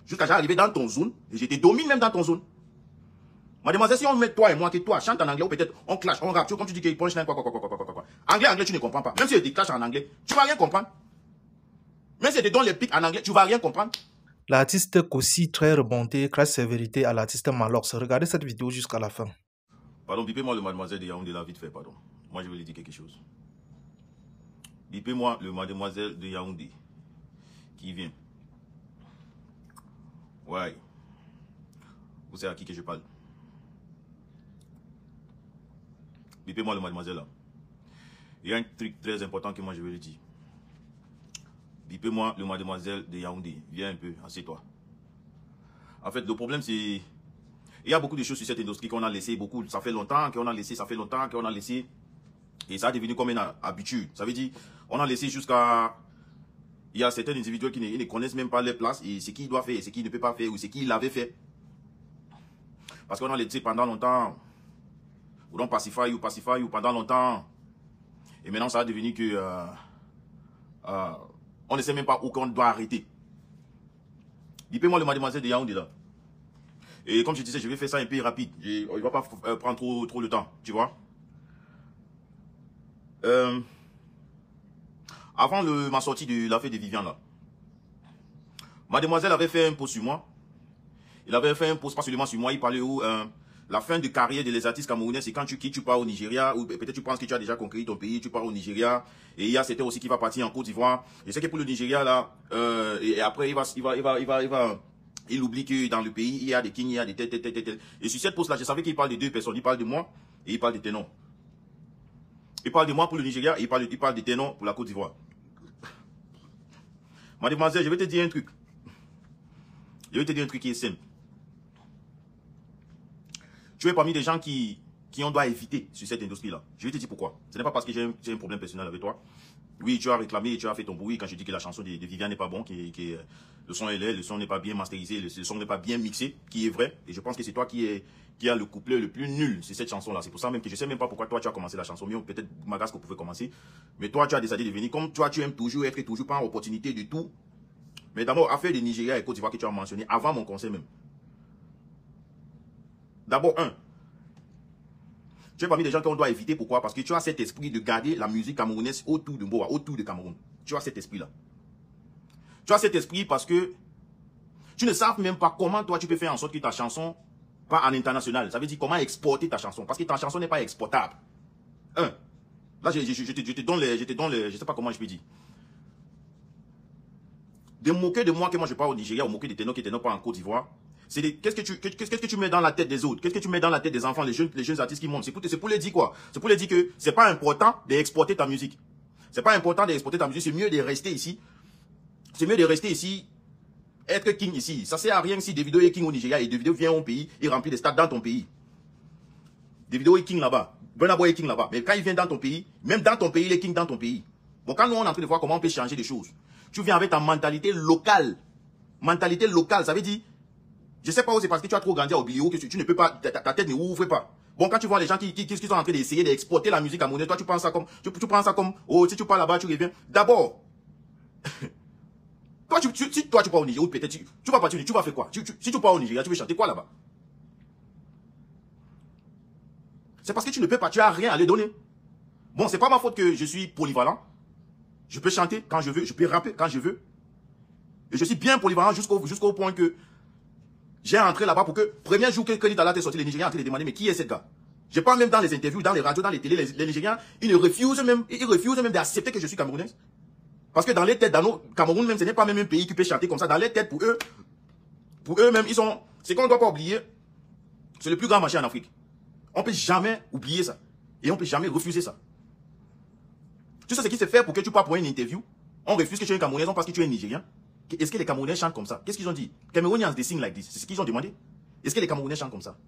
Jusqu'à j'arriver dans ton zone, et je te domine même dans ton zone. Mademoiselle, si on met toi et moi, que toi chante en anglais, ou peut-être on clash, on rappe, tu vois, comme tu dis qu'il punchline, quoi. Anglais, tu ne comprends pas. Même si je te clash en anglais, tu vas rien comprendre. Même si je te donne les pics en anglais, tu vas rien comprendre. L'artiste Kossi, très remonté, crache ses vérités à l'artiste Malox. Regardez cette vidéo jusqu'à la fin. Pardon, bipez-moi le mademoiselle de Yaoundé là, vite fait, pardon. Moi, je vais lui dire quelque chose. Bipez-moi le mademoiselle de Yaoundé qui vient. Ouais. Vous savez à qui que je parle? Bipez-moi le mademoiselle là. Il y a un truc très important que moi je vais lui dire. Bipez-moi le mademoiselle de Yaoundé. Viens un peu, assieds-toi. En fait, le problème c'est... Il y a beaucoup de choses sur cette industrie qu'on a laissé beaucoup. Ça fait longtemps qu'on a laissé, Et ça a devenu comme une habitude. Ça veut dire, on a laissé jusqu'à... Il y a certains individus qui ne connaissent même pas les places et ce qu'il doit faire, et ce qu'il ne peut pas faire, ou ce qu'il avait fait. Parce qu'on a laissé pendant longtemps. Ou donc pacify ou pendant longtemps. Et maintenant, ça a devenu que... on ne sait même pas où qu'on doit arrêter. Bipez-moi le mademoiselle de Yaoundé là. Et comme je disais, je vais faire ça un peu rapide. Il ne va pas prendre trop de temps, tu vois. Avant ma sortie de l'affaire de Viviane là, mademoiselle avait fait un post sur moi. Il avait fait un post pas seulement sur moi, il parlait où la fin de carrière des artistes camerounais, c'est quand tu quittes, tu pars au Nigeria, ou peut-être tu penses que tu as déjà conquis ton pays, tu pars au Nigeria, et il y a certains aussi qui va partir en Côte d'Ivoire. Je sais que pour le Nigeria là, et après il oublie que dans le pays, il y a des kings, il y a des tels. Et sur cette post là, je savais qu'il parle de deux personnes, il parle de moi, et il parle de Ténon. Il parle de moi pour le Nigeria, et il parle de Ténon pour la Côte d'Ivoire. Mademoiselle, je vais te dire un truc. Je vais te dire un truc qui est simple. Tu es parmi des gens qui on doit éviter sur cette industrie-là. Je vais te dire pourquoi. Ce n'est pas parce que j'ai un problème personnel avec toi. Oui, tu as réclamé, tu as fait ton bruit quand je dis que la chanson de Viviane n'est pas bon, le son est laid, le son n'est pas bien masterisé, le son n'est pas bien mixé, qui est vrai. Et je pense que c'est toi qui a le couplet le plus nul sur cette chanson-là. C'est pour ça même que je ne sais même pas pourquoi toi tu as commencé la chanson. Mais peut-être Magasco pouvait commencer. Mais toi tu as décidé de venir. Comme toi tu aimes toujours être toujours pas en opportunité du tout. Mais d'abord, affaire de Nigeria et Côte d'Ivoire que tu as mentionné avant mon conseil même. D'abord, tu es parmi des gens qu'on doit éviter. Pourquoi? Parce que tu as cet esprit de garder la musique camerounaise autour de Mboa, autour de Cameroun. Tu as cet esprit-là. Tu as cet esprit parce que tu ne sais même pas comment toi tu peux faire en sorte que ta chanson part en international. Ça veut dire comment exporter ta chanson. Parce que ta chanson n'est pas exportable. Là, je te donne les, je ne sais pas comment je peux dire. De moquer de moi que moi je pars au Nigeria, ou moquer de Ténon qui Ténon pas en Côte d'Ivoire. Qu'est-ce que tu mets dans la tête des autres? Qu'est-ce que tu mets dans la tête des enfants, les jeunes artistes qui montent? C'est pour les dire quoi? C'est pour les dire que c'est pas important d'exporter ta musique. C'est pas important d'exporter ta musique, c'est mieux de rester ici. C'est mieux de rester ici, être king ici. Ça sert à rien si Davido est king au Nigeria et Davido vient au pays et remplit des stades dans ton pays. Davido est king là-bas. Burna Boy est king là-bas. Mais quand il vient dans ton pays, même dans ton pays, il est king dans ton pays. Bon, quand nous on est en train de voir comment on peut changer les choses, tu viens avec ta mentalité locale. Mentalité locale, ça veut dire, je sais pas où c'est parce que tu as trop grandi à Oblio que tu ne peux pas, ta tête ne ouvre pas. Bon, quand tu vois les gens qui sont en train d'essayer d'exporter la musique camerounaise, toi tu prends ça comme, oh, si tu pars là-bas, tu reviens. D'abord, si toi tu pars au Nigeria, ou peut-être tu vas partir, tu vas faire quoi? Si tu pars au Nigeria, tu veux chanter quoi là-bas? C'est parce que tu ne peux pas, tu as rien à les donner. Bon, c'est pas ma faute que je suis polyvalent. Je peux chanter quand je veux, je peux rapper quand je veux. Et je suis bien polyvalent jusqu'au point que j'ai entré là-bas pour que, premier jour que Nitala est sorti, les Nigériens ont été demandé, mais qui est ce gars? Je parle même dans les interviews, dans les radios, dans les télés, les Nigériens, ils refusent même d'accepter que je suis camerounaise. Parce que dans les têtes, dans nos Cameroun même, ce n'est pas même un pays qui peut chanter comme ça. Dans les têtes, pour eux-mêmes, c'est qu'on ne doit pas oublier, c'est le plus grand marché en Afrique. On ne peut jamais oublier ça. Et on ne peut jamais refuser ça. Tu sais ce qui se fait pour que tu parles pour une interview? On refuse que tu es un Camerounais parce que tu es un Nigérien. Est-ce que les Camerounais chantent comme ça? Qu'est-ce qu'ils ont dit? Camerounians, they sing like this. C'est ce qu'ils ont demandé. Est-ce que les Camerounais chantent comme ça?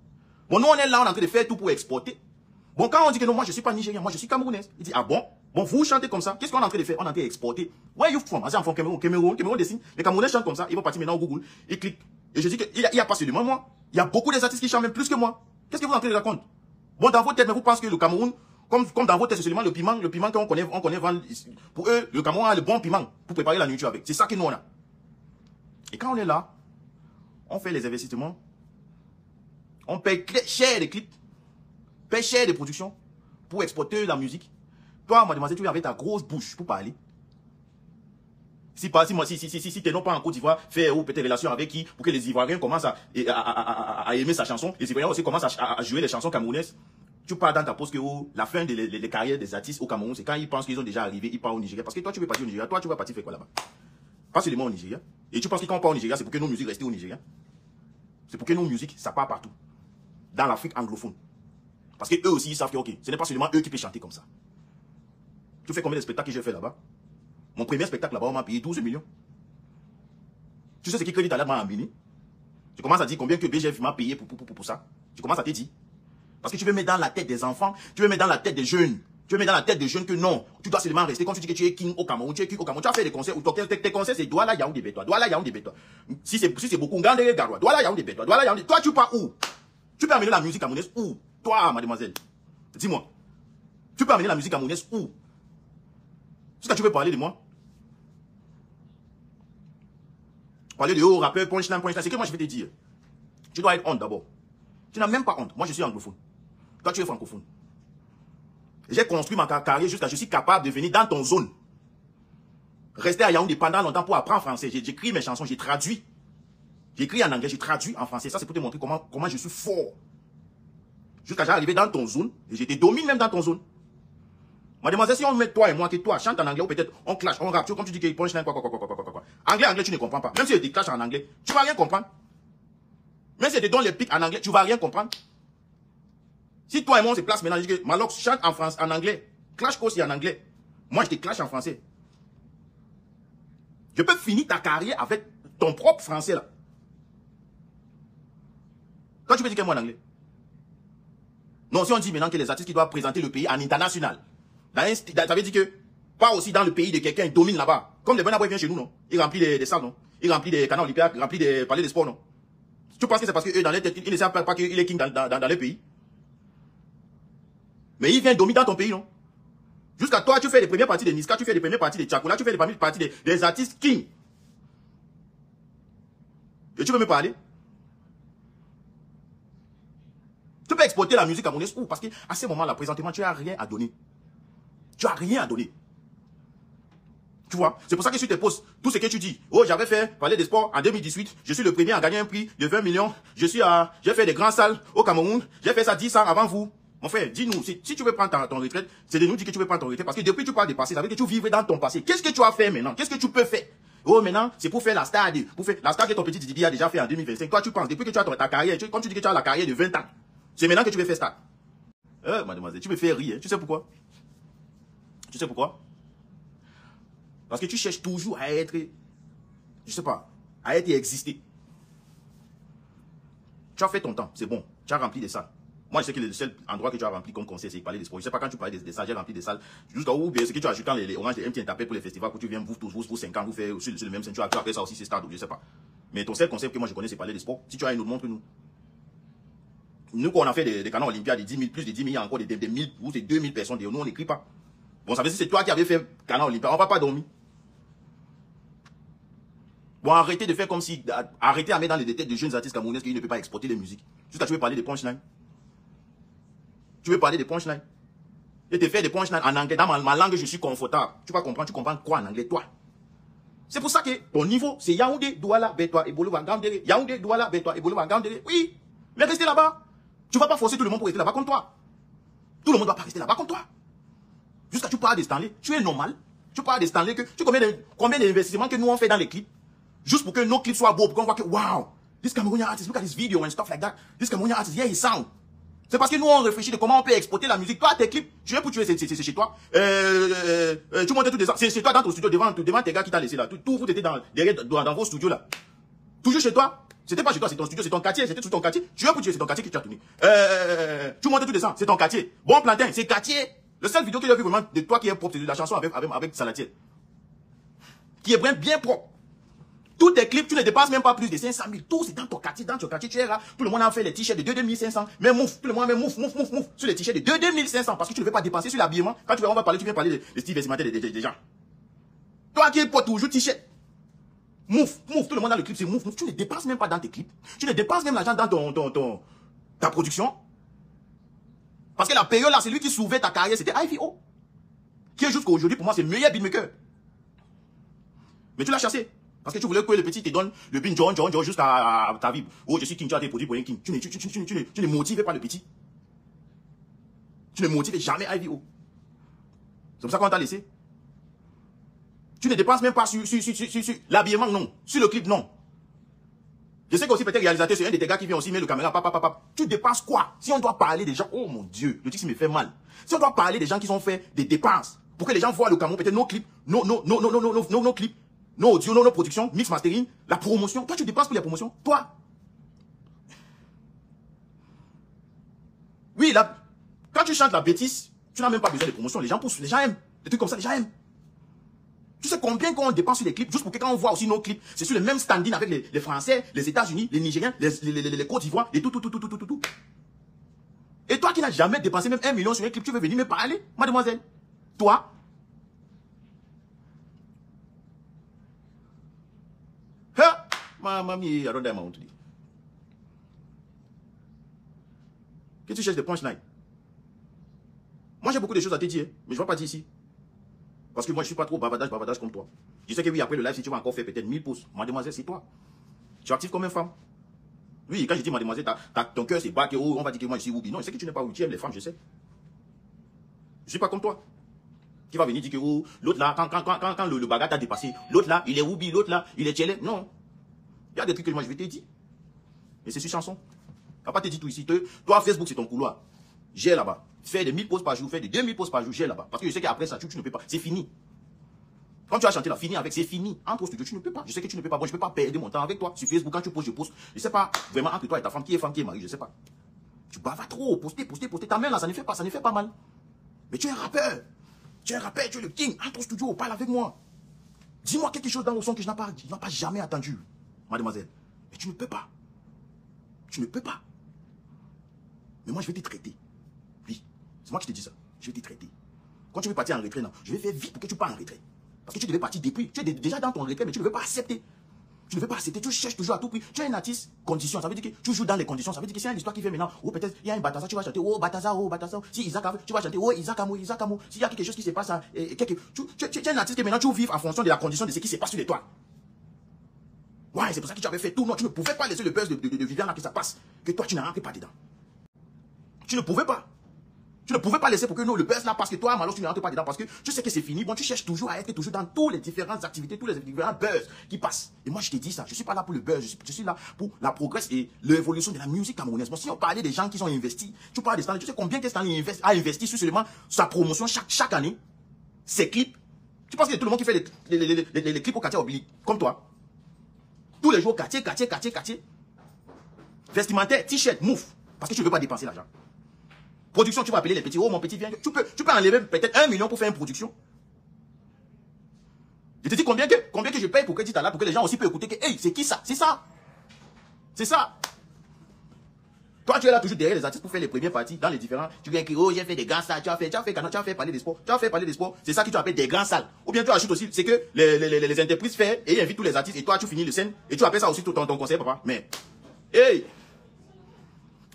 Bon, nous, on est là, on est en train de faire tout pour exporter. Bon, quand on dit que non, moi, je ne suis pas Nigérien, moi, je suis Camerounaise. Il dit, ah bon? Bon, vous chantez comme ça. Qu'est-ce qu'on est en train de faire? On est en train d'exporter. Where are you from? I'm from Cameroun, des signes. Les Camerounais chantent comme ça. Ils vont partir maintenant au Google. Ils cliquent. Et je dis qu'il n'y a pas seulement moi. Il y a beaucoup d'artistes qui chantent même plus que moi. Qu'est-ce que vous êtes en train de raconter? Bon, dans votre tête, mais vous pensez que le Cameroun, comme dans votre tête, c'est seulement le piment qu'on connaît vendre. Pour eux, le Cameroun a le bon piment pour préparer la nourriture avec. C'est ça que nous, on a. Et quand on est là, On fait les investissements. On paye cher les clips. Paye cher les productions. Pour exporter la musique. Toi, mademoiselle, tu viens avec ta grosse bouche pour parler. Si t'es non pas en Côte d'Ivoire, faire ou peut-être relation avec qui, pour que les Ivoiriens commencent à aimer sa chanson, les Ivoiriens aussi commencent à jouer les chansons camerounaises. Tu parles dans ta pause que la fin des carrières des artistes au Cameroun, c'est quand ils pensent qu'ils ont déjà arrivé, ils partent au Nigeria. Parce que toi, tu veux partir au Nigeria, toi, tu vas partir faire quoi là-bas? Pas seulement au Nigeria. Et tu penses que quand on part au Nigeria, c'est pour que nos musiques restent au Nigeria. C'est pour que nos musiques, ça part partout. Dans l'Afrique anglophone. Parce que eux aussi, ils savent que, ok, ce n'est pas seulement eux qui peuvent chanter comme ça. Tu fais combien de spectacles que j'ai fait là-bas? Mon premier spectacle là-bas, on m'a payé 12 millions. Tu sais ce qui crédit à l'âme en Bénin? Tu commences à dire combien que BGF m'a payé pour ça. Tu commences à te dire. Parce que tu veux mettre dans la tête des enfants, tu veux mettre dans la tête des jeunes. Tu veux mettre dans la tête des jeunes que non, tu dois seulement rester. Quand tu dis que tu es king au Cameroun, tu es king au Cameroun, tu as fait des concerts. Tes concerts, c'est Douala Yaoundé Bétois. Douala Yaoundé Bétois. Si c'est beaucoup, Ngandere Garoua. Douala Yaoundé Bétois. Douala Yaoundé. Toi, tu pars où? Tu peux amener la musique camerounaise où? Toi, mademoiselle. Dis-moi. Tu peux amener la musique camerounaise où? Est-ce que tu veux parler de moi? Parler de haut rappeur, punchline, c'est que moi je vais te dire. Tu dois être honte d'abord. Tu n'as même pas honte. Moi je suis anglophone. Toi tu es francophone. J'ai construit ma carrière jusqu'à je suis capable de venir dans ton zone. Rester à Yaoundé pendant longtemps pour apprendre français. J'écris mes chansons, j'ai traduit. J'écris en anglais, j'ai traduit en français. Ça c'est pour te montrer comment je suis fort. Jusqu'à j'arrive dans ton zone et je te domine même dans ton zone. Mademoiselle, si on met toi et moi, que toi chante en anglais ou peut-être on clash, on rappe, comme tu dis qu'il punchline, quoi. Anglais, tu ne comprends pas. Même si je te clash en anglais, tu vas rien comprendre. Même si je te donne les pics en anglais, tu vas rien comprendre. Si toi et moi on se place maintenant, je dis que Malox chante en anglais, clash aussi en anglais. Moi je te clash en français. Je peux finir ta carrière avec ton propre français là. Toi tu peux dire quel mot en anglais? Non, si on dit maintenant que les artistes qui doivent présenter le pays en international, ça veut dire que, pas aussi dans le pays de quelqu'un, il domine là-bas. Comme les Burna Boy viennent chez nous, non? Il remplit des salles, non? Il remplit des canaux olympiques, il remplit des palais de sport, non? Tu penses que c'est parce que eux, dans les têtes, ils ne savent pas qu'il est king dans le pays? Mais il vient dominer dans ton pays, non? Jusqu'à toi, tu fais les premières parties de Niska, tu fais les premières parties de Tchakoula, tu fais les premières parties des artistes king. Et tu veux me parler? Tu peux exporter la musique camerounaise où? Parce qu'à ce moment-là, présentement, tu n'as rien à donner. Tu n'as rien à donner. Tu vois? C'est pour ça que tu te poses tout ce que tu dis. Oh, j'avais fait parler des sports en 2018. Je suis le premier à gagner un prix de 20 millions. J'ai fait des grandes salles au Cameroun. J'ai fait ça 10 ans avant vous. Mon frère, dis-nous, si tu veux prendre ton retraite, c'est de nous dire que tu veux prendre ton retraite. Parce que depuis que tu parles du passé, ça veut dire que tu vivrais dans ton passé. Qu'est-ce que tu as fait maintenant? Qu'est-ce que tu peux faire? Oh, maintenant, c'est pour faire la star. La star que ton petit Didi a déjà fait en 2025. Toi, tu penses, depuis que tu as ta carrière, comme tu dis que tu as la carrière de 20 ans, c'est maintenant que tu veux faire star. Mademoiselle, tu me fais rire. Tu sais pourquoi? Tu sais pourquoi? Parce que tu cherches toujours à être, je sais pas, à être et exister. Tu as fait ton temps, c'est bon. Tu as rempli des salles. Moi, je sais que le seul endroit que tu as rempli comme conseil, c'est parler des sports. Je sais pas quand tu parlais des salles, j'ai rempli des salles. Jusqu'à où, ce que tu as ajouté quand les oranges de MTN tapaient pour les festivals, que tu viens, vous 5 ans, vous faites sur le même scène, tu as fait ça aussi, c'est stade, je sais pas. Mais ton seul concept que moi je connais, c'est parler des sports. Si tu as une autre, montre-nous. Nous, quand on a fait des canaux olympiades, des 10 000, plus de 10 000, encore des 1000 ou des 2000 personnes, nous, on n'écrit pas. Bon, ça veut dire que c'est toi qui avais fait canal olympiade, on va pas dormir. Bon, arrêtez de faire comme si, arrêtez à mettre dans les têtes de jeunes artistes camerounais qu'ils ne peuvent pas exporter les musiques. Jusqu'à tu veux parler des punchlines. Tu veux parler des punchlines. Et te faire des punchlines en anglais. Dans ma langue, je suis confortable. Tu vas comprendre, tu comprends quoi en anglais, toi? C'est pour ça que ton niveau, c'est Yaoundé, Douala, Bétois et Bouloua, Ngandere. Yaoundé, Douala, Bétois et Bouloua, Ngandere. Oui, mais restez là-bas. Tu vas pas forcer tout le monde pour rester là-bas comme toi. Tout le monde ne va pas rester là-bas comme toi. Jusqu'à tu parles des Stanley, tu es normal. Tu parles des Stanley, tu combien d'investissements que nous on fait dans les clips, juste pour que nos clips soient beaux, pour qu'on voit que, wow, this Cameroonian artist, look at this video and stuff like that. This Cameroonian artist, yeah, he sound. C'est parce que nous on réfléchit de comment on peut exporter la musique. Toi, tes clips, tu viens pour tuer, c'est chez toi. Tu montes tout des ans. C'est chez toi dans ton studio, devant tes gars qui t'a laissé là. Tout vous étiez dans vos studios là. Toujours chez toi. C'était pas chez toi, c'est ton studio, c'est ton quartier, c'était tout ton quartier. Tu viens pour tuer, c'est ton quartier qui tu as tourné. Tu montes tout des ans, c'est ton quartier. Bon plantain, c'est quartier. Le seul vidéo qu'il a vu vraiment de toi qui est propre, c'est de la chanson avec Salatiel. Qui est bien propre. Tous tes clips, tu ne dépasses même pas plus de 500 000. Tout, c'est dans ton quartier, tu es là. Tout le monde a fait les t-shirts de 2500. Mais mouf, tout le monde a fait mouf, sur les t-shirts de 2500. Parce que tu ne veux pas dépenser sur l'habillement. Quand on va parler, tu viens parler des styles vestimentaires des gens. Toi qui es pas toujours t-shirt. Mouf, tout le monde dans le clip, c'est mouf. Tu ne dépenses même pas dans tes clips. Tu ne dépenses même l'argent dans ta production. Parce que la période là, c'est lui qui sauvait ta carrière, c'était IVO. Qui est jusqu'à aujourd'hui, pour moi, c'est le meilleur beatmaker. Mais tu l'as chassé. Parce que tu voulais que le petit te donne le beat John jusqu'à ta vie. Oh, je suis King, tu as été produit pour un King. Tu ne motives pas le petit. Tu ne motives jamais IVO. C'est pour ça qu'on t'a laissé. Tu ne dépenses même pas sur l'habillement, non. Sur le clip, non. Je sais qu'aussi peut-être réalisateur, c'est un de tes gars qui vient aussi mettre le caméra, Tu dépenses quoi? Si on doit parler des gens, oh mon Dieu, le truc me fait mal. Si on doit parler des gens qui ont fait des dépenses, pour que les gens voient le Cameroun, peut-être nos clips, nos clips, nos audio, nos productions, mix mastering, la promotion. Toi, tu dépenses pour la promotion. Toi. Oui, là, quand tu chantes la bêtise, tu n'as même pas besoin de promotion. Les gens poussent, les gens aiment. Des trucs comme ça, les gens aiment. Tu sais combien qu'on dépense sur les clips, juste pour que quand on voit aussi nos clips, c'est sur le même standing avec les Français, les États-Unis, les Nigériens, les Côte d'Ivoire, et tout. Et toi qui n'as jamais dépensé même 1 million sur un clip, tu veux venir me parler, mademoiselle? Toi? Mamie, I don't die, my own today. Que tu cherches des punchlines? Moi, j'ai beaucoup de choses à te dire, mais je ne vais pas dire ici. Parce que moi, je ne suis pas trop bavardage comme toi. Je sais que oui, après le live, si tu vas encore faire peut-être 1000 pouces, mademoiselle, c'est toi. Tu es active comme une femme. Oui, quand je dis mademoiselle, ton cœur, c'est pas que on va dire que moi, je suis Woubi. Non, je sais que tu n'es pas Woubi, tu aimes les femmes, je sais. Je ne suis pas comme toi. Qui va venir dire que l'autre là, quand le bagarre t'a dépassé, l'autre là, il est Woubi, l'autre là, il est Tchélé. Non. Il y a des trucs que moi, je vais te dire. Et c'est sur chanson. Je ne vais pas te dire tout ici. Toi, Facebook, c'est ton couloir. J'ai là-bas. Fais des 1000 pauses par jour, fais des 2000 pauses par jour, j'ai là-bas. Parce que je sais qu'après ça, tu ne peux pas. C'est fini. Quand tu as chanté là, fini avec, c'est fini. Entre studio, tu ne peux pas. Je sais que tu ne peux pas. Bon, je ne peux pas perdre mon temps avec toi. Sur Facebook, quand tu poses, je poste. Je ne sais pas vraiment entre toi et ta femme, qui est mari, je ne sais pas. Tu bavardes trop, poster. Ta main là, ça ne fait pas mal. Mais tu es un rappeur. Tu es le king. Entre studio, parle avec moi. Dis-moi quelque chose dans le son que je n'ai pas jamais attendu, mademoiselle. Mais tu ne peux pas. Tu ne peux pas. Mais moi, je vais te traiter. Oui, c'est moi qui te dis ça. Je vais te traiter. Quand tu veux partir en retrait, non, je vais faire vite pour que tu partes en retrait. Parce que tu devais partir depuis. Tu es déjà dans ton retrait, mais tu ne veux pas accepter. Tu ne veux pas accepter. Tu cherches toujours à tout prix. Tu es un artiste, condition. Ça veut dire que tu joues dans les conditions. Ça veut dire que c'est une histoire qui fait maintenant. Ou peut-être il y a un Bataza, tu vas chanter. Oh, Bataza, oh, Bataza. Si Isaac a, tu vas chanter. Oh, Isaac Amo. S'il y a quelque chose qui se passe, tu es un artiste que maintenant tu vives en fonction de la condition de ce qui se passe sur les toits. Ouais, c'est pour ça que tu avais fait tout. Non, tu ne pouvais pas laisser le buzz de Viviane là que ça passe. Que toi, tu n'as rentré pas dedans. Tu ne pouvais pas. Tu ne pouvais pas laisser pour que nous, le buzz là, parce que toi, malheureusement, tu ne rentres pas dedans, parce que tu sais que c'est fini. Bon, tu cherches toujours à être toujours dans toutes les différentes activités, tous les différents buzz qui passent. Et moi, je te dis ça, je ne suis pas là pour le buzz, je suis là pour la progrès et l'évolution de la musique camerounaise. Bon, si on parlait des gens qui sont investis, tu parles de Stanley, tu sais combien que Stanley a investi sur seulement sa promotion chaque année, ses clips. Tu penses que tout le monde qui fait les clips au quartier oblique, comme toi, tous les jours, quartier. Vestimentaire, t-shirt, mouf, parce que tu ne veux pas dépenser l'argent. Production, tu vas appeler les petits. Oh, mon petit, viens. Tu peux enlever peut-être 1 million pour faire une production. Je te dis combien que je paye pour que tu es là, pour que les gens aussi peuvent écouter que, hey, c'est qui ça? C'est ça. C'est ça. Toi, tu es là toujours derrière les artistes pour faire les premières parties dans les différents. Tu viens écrire, oh, j'ai fait des grands salles. Tu as fait parler des sports. C'est ça que tu appelles des grands salles. Ou bien tu ajoutes aussi, c'est que les entreprises font et ils invitent tous les artistes et toi, tu finis le scène et tu appelles ça aussi ton conseil, papa. Mais, hey,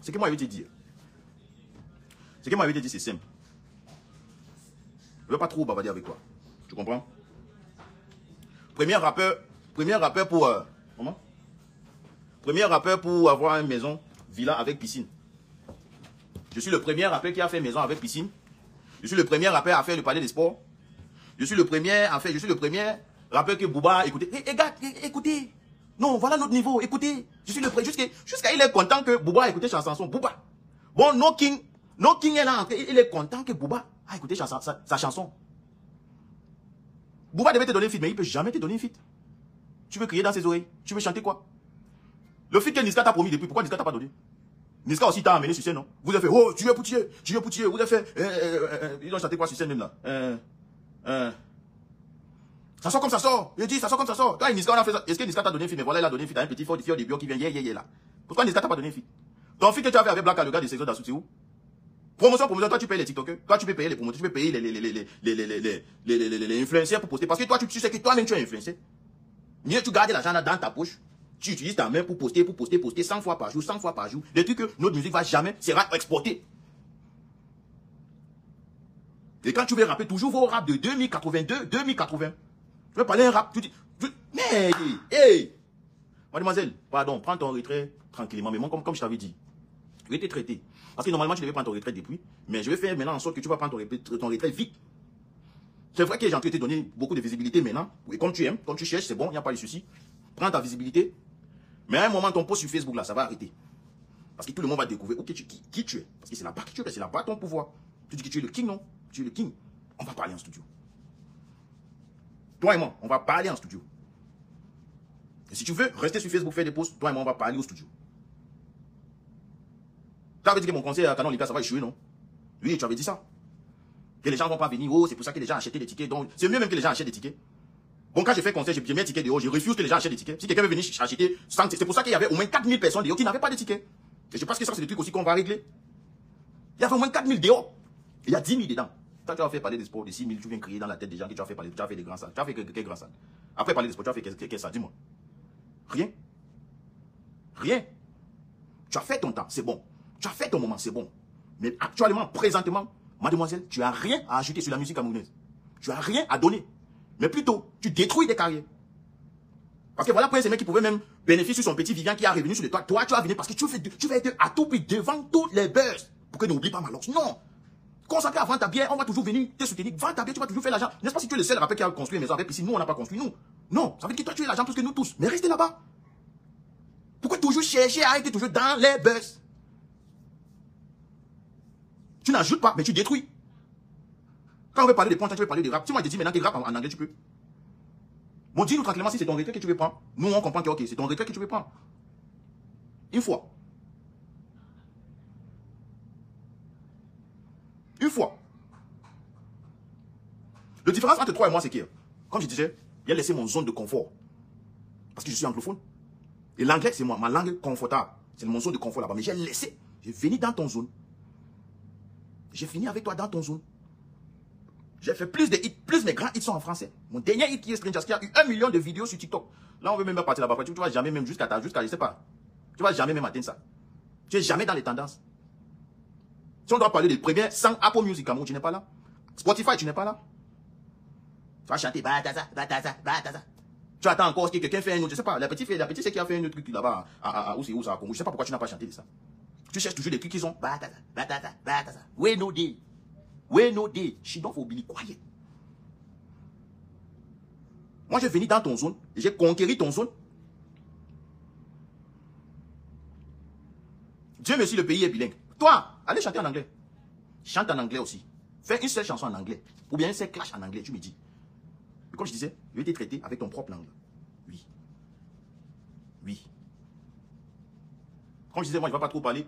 c'est que moi, je vais te dire. Ce que moi, je vais te dire, c'est simple. Je ne veux pas trop bavarder avec toi. Tu comprends? Premier rappeur pour... comment? Premier rappeur pour avoir une maison, villa avec piscine. Je suis le premier rappeur qui a fait maison avec piscine. Je suis le premier rappeur à faire le palais des sports. Je suis le premier rappeur que Booba a écouté. Eh, gars, écoutez. Non, voilà notre niveau. Écoutez. Je suis le premier. Jusqu'à il est content que Booba a écouté sa chanson. Booba. Bon, No King est là, il est content que Booba a écouté sa chanson. Booba devait te donner une feat, mais il ne peut jamais te donner une feat. Tu veux crier dans ses oreilles? Tu veux chanter quoi? Le feat que Niska t'a promis depuis, pourquoi Niska t'a pas donné? Niska aussi t'a amené sur scène, non? Vous avez fait, oh, tu es pour tuer. Vous avez fait, ils ont chanté quoi sur scène même là? Ça sort comme ça sort. Je dis, ça sort comme ça sort. Toi, Niska, on a fait ça. Est-ce que Niska t'a donné une feat? Mais voilà, il a donné une feat à un petit fort des bio qui vient, là. Pourquoi Niska t'a pas donné une feat? Ton feat que tu as fait avec Black, le gars de saison d'Assout, c'est où? Promotion, toi tu payes les TikTokers, toi tu peux payer les promoteurs, tu peux payer les influenceurs pour poster. Parce que toi tu sais que toi-même tu es influenceur. Mieux tu gardes l'argent dans ta poche. Tu utilises ta main pour poster 100 fois par jour, 100 fois par jour. Des trucs que notre musique va jamais sera exportée. Et quand tu veux rapper, toujours vos rap de 2082, 2080. Tu veux parler un rap, tu dis, mais, hey, mademoiselle, pardon, prends ton retrait tranquillement, mais moi, comme je t'avais dit, je vais te traiter. Parce que normalement, tu devais prendre ton retrait depuis, mais je vais faire maintenant en sorte que tu vas prendre ton retrait vite. C'est vrai que j'ai envie de te donner beaucoup de visibilité maintenant. Et comme tu aimes, comme tu cherches, c'est bon, il n'y a pas de souci. Prends ta visibilité. Mais à un moment, ton post sur Facebook, là, ça va arrêter. Parce que tout le monde va découvrir qui tu es. Parce que c'est là-bas que tu es, c'est là-bas ton pouvoir. Tu dis que tu es le king, non? Tu es le king. On va parler en studio. Toi et moi, on va parler en studio. Et si tu veux rester sur Facebook, faire des posts, toi et moi, on va parler au studio. Tu avais dit que mon conseil à Canon Lika, ça va échouer, non? Oui, tu avais dit ça. Que les gens ne vont pas venir. Oh, c'est pour ça que les gens achètent des tickets. Donc, c'est mieux même que les gens achètent des tickets. Bon, quand j'ai fait conseil, j'ai mis un ticket dehors. Je refuse que les gens achètent des tickets. Si quelqu'un veut venir acheter, c'est pour ça qu'il y avait au moins 4000 personnes dehors qui n'avaient pas de tickets. Et je pense que ça, c'est des trucs aussi qu'on va régler. Il y avait au moins 4000 dehors. Il y a 10 000 dedans. Quand tu vas faire parler des sports, de 6 000, tu viens crier dans la tête des gens que tu as fait parler, tu as fait des grands salles. Tu as fait quel grand salle? Après parler des sports, tu as fait quel salle? Dis-moi. Rien. Rien. Tu as fait ton temps, c'est bon. Tu as fait ton moment, c'est bon. Mais actuellement, présentement, mademoiselle, tu n'as rien à ajouter sur la musique camerounaise. Tu n'as rien à donner. Mais plutôt, tu détruis des carrières. Parce que voilà pourquoi ces mecs qui pouvaient même bénéficier sur son petit Vivian qui est revenu sur le toit. Toi, tu vas venir parce que tu vas être à tout prix devant toutes les buzz. Pour que n'oublie pas Malox. Non. Concentré à vendre ta bière, on va toujours venir te soutenir. Vends ta bière, tu vas toujours faire l'argent. N'est-ce pas si tu es le seul rappeur qui a construit une maison avec piscine? Nous, on n'a pas construit, nous. Non. Ça veut dire que toi, tu es l'argent plus que nous tous. Mais restez là-bas. Pourquoi toujours chercher à être toujours dans les buzz? Tu n'ajoutes pas, mais tu détruis. Quand on veut parler de points, tu veux parler de rap. Si moi je te dis maintenant que rap en anglais, tu peux. Bon, dis-nous tranquillement si c'est ton retrait que tu veux prendre. Nous, on comprend que ok, c'est ton retrait que tu veux prendre. Une fois. Une fois. La différence entre toi et moi, c'est que, comme je disais, j'ai laissé mon zone de confort. Parce que je suis anglophone. Et l'anglais, c'est ma langue confortable. C'est mon zone de confort là-bas. Mais j'ai laissé. J'ai venu dans ton zone. J'ai fini avec toi dans ton zone. J'ai fait plus de hits, plus mes grands hits sont en français. Mon dernier hit qui est Strangers, qui a eu 1 million de vidéos sur TikTok. Là, on veut même pas partir là-bas. Tu vas jamais même jusqu'à, je sais pas. Tu vas jamais même atteindre ça. Tu es jamais dans les tendances. Si on doit parler des premiers 100 Apple Music, Cameroun, tu n'es pas là. Spotify, tu n'es pas là. Tu vas chanter Bataza, Bataza, Bataza. Tu attends encore que quelqu'un fait un autre, je sais pas, la petite c'est qui a fait un autre truc là-bas, où c'est à Congo. Je sais pas pourquoi tu n'as pas chanté de ça. Tu cherches toujours des trucs qui sont Bataza, Bataza, Bataza. We no day. We no day. She don't be quiet. Moi, j'ai venu dans ton zone, j'ai conquéri ton zone. Dieu merci, le pays est bilingue. Toi, allez chanter en anglais. Chante en anglais aussi. Fais une seule chanson en anglais. Ou bien un seul clash en anglais, tu me dis. Mais comme je disais, je vais te traiter avec ton propre langue. Oui. Oui. Comme je disais, moi, je ne vais pas trop parler.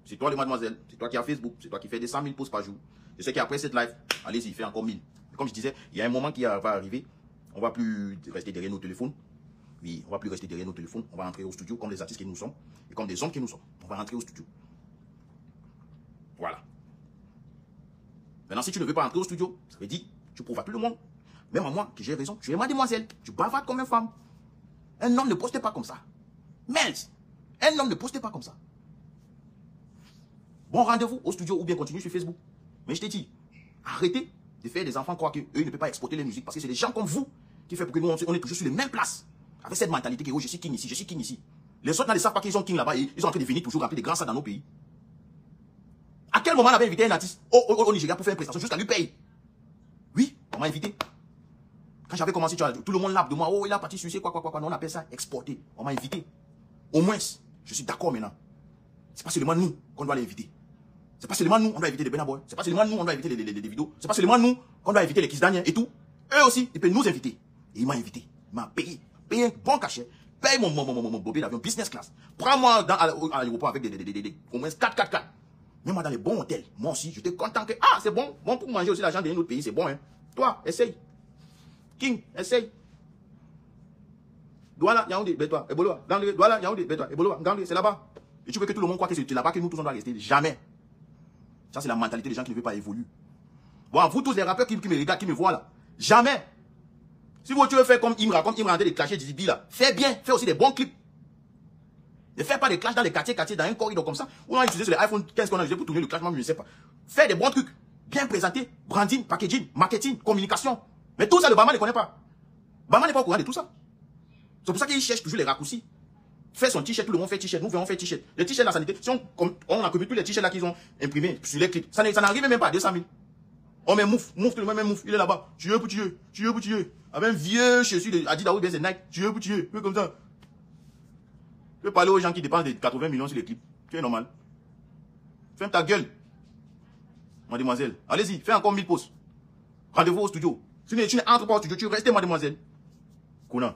C'est toi, le mademoiselle. C'est toi qui as Facebook. C'est toi qui fais des 100 000 posts par jour. Je sais qu'après cette live, allez-y, fais encore 1000. Mais comme je disais, il y a un moment qui va arriver. On ne va plus rester derrière nos téléphones. Oui, on ne va plus rester derrière nos téléphones. On va entrer au studio comme les artistes que nous sommes. Et comme des hommes que nous sommes. On va rentrer au studio. Voilà. Maintenant, si tu ne veux pas entrer au studio, ça veut dire, tu prouves à tout le monde, même à moi, que j'ai raison. Tu es mademoiselle. Tu bavardes comme une femme. Un homme ne poste pas comme ça. Mels, un homme ne poste pas comme ça. Bon rendez-vous au studio ou bien continue sur Facebook. Mais je t'ai dit, arrêtez de faire des enfants croire qu'eux ne peuvent pas exporter les musiques parce que c'est des gens comme vous qui font pour que nous, on est toujours sur les mêmes places. Avec cette mentalité que oh, je suis king ici, je suis king ici. Les autres ne savent pas qu'ils sont king là-bas et ils sont en train de venir toujours remplir des grands salles dans nos pays. À quel moment on avait invité un artiste au Nigeria pour faire une prestation jusqu'à lui payer? Oui, on m'a invité. Quand j'avais commencé, tout le monde l'a de moi. Oh, il a parti sur quoi. Non, on appelle ça exporter. On m'a invité. Au moins, je suis d'accord maintenant. C'est pas seulement nous qu'on doit l'inviter. C'est pas seulement nous, on doit inviter les Benaboy. C'est pas seulement nous, on doit inviter les vidéos. C'est pas seulement nous, qu'on doit inviter les Kiss Daniel et tout. Eux aussi, ils peuvent nous inviter. Et il m'a invité. Il m'a payé. Payé un bon cachet. Paye mon bobé d'avion business class. Prends-moi à l'aéroport avec au moins 4. Mets-moi dans les bons hôtels. Moi aussi, j'étais content que, c'est bon. Bon pour manger aussi l'argent d'un autre pays, c'est bon, hein. Toi, essaye. King, essaye. Douala, Yaoundé, toi. Eboloa, Gandé, Douala, Yaoundé, toi. Eboloa, Gandé, c'est là-bas. Et tu veux que tout le monde croit que c'est là-bas que nous tous on doit rester. Jamais. Ça, c'est la mentalité des gens qui ne veulent pas évoluer. Bon, vous tous les rappeurs qui me regardent, qui me voient là. Jamais. Si tu veux faire comme Imra en train de clasher Djibi là, fais bien, fais aussi des bons clips. Ne fais pas des clashs dans les quartiers, dans un corridor comme ça. On a utilisé sur les iPhone 15 qu'on a utilisé pour tourner le clash, moi je ne sais pas. Fais des bons trucs, bien présentés, branding, packaging, marketing, communication. Mais tout ça, le Bama ne connaît pas. Bama n'est pas au courant de tout ça. C'est pour ça qu'il cherche toujours les raccourcis. Fait son t-shirt, tout le monde fait t-shirt, nous on fait t-shirt. Les t-shirts de la sanité, si on a copié tous les t-shirts là qu'ils ont imprimés sur les clips, ça n'arrive même pas à 200 000. On met mouf, tout le monde met mouf, il est là-bas. Tu veux pour tuer, avec un vieux chaussure de Adidas ou bien c'est Nike, tu veux pour tuer, comme ça. Tu veux parler aux gens qui dépensent des 80 millions sur les clips. Tu es normal. Ferme ta gueule, mademoiselle. Allez-y, fais encore 1000 posts. Rendez-vous au studio. Si tu n'entres pas au studio, tu restes, mademoiselle. Kona.